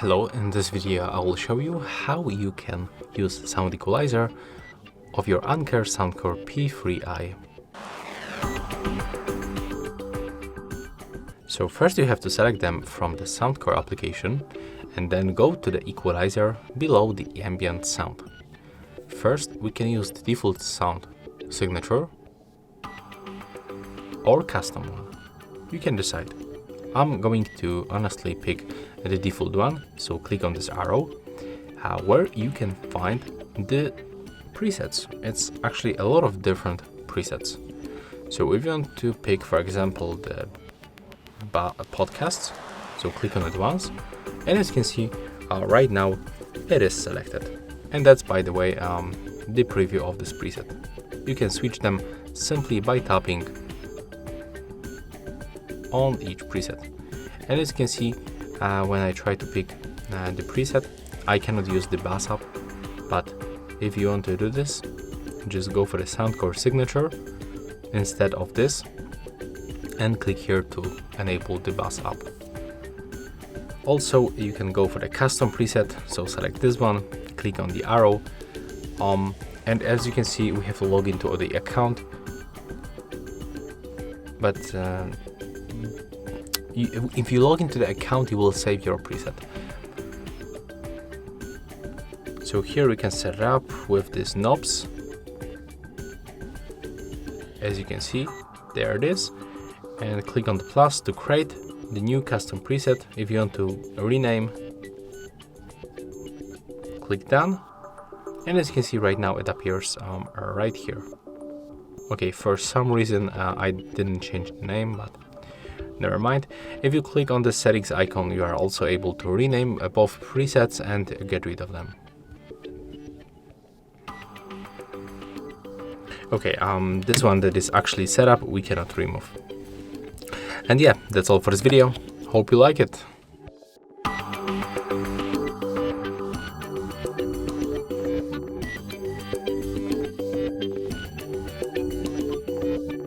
Hello, in this video I will show you how you can use sound equalizer of your Anker Soundcore P3i. So first you have to select them from the Soundcore application and then go to the equalizer below the ambient sound. First we can use the default sound signature or custom one. You can decide. I'm going to honestly pick the default one, so click on this arrow where you can find the presets. It's actually a lot of different presets. So if you want to pick, for example, the podcasts, so click on it once, and as you can see right now it is selected. And that's, by the way, the preview of this preset. You can switch them simply by tapping on each preset. And as you can see, when I try to pick the preset, I cannot use the bass up, but if you want to do this, just go for the Soundcore signature instead of this and click here to enable the bass up. Also, you can go for the custom preset, so select this one, click on the arrow, and as you can see, we have to log into the account, but if you log into the account, you will save your preset. So here we can set it up with these knobs. As you can see, there it is. And click on the plus to create the new custom preset. If you want to rename, click done. And as you can see right now, it appears right here. Okay, for some reason I didn't change the name, but never mind. If you click on the settings icon, you are also able to rename both presets and get rid of them. Okay, this one that is actually set up, we cannot remove. And yeah, that's all for this video. Hope you like it.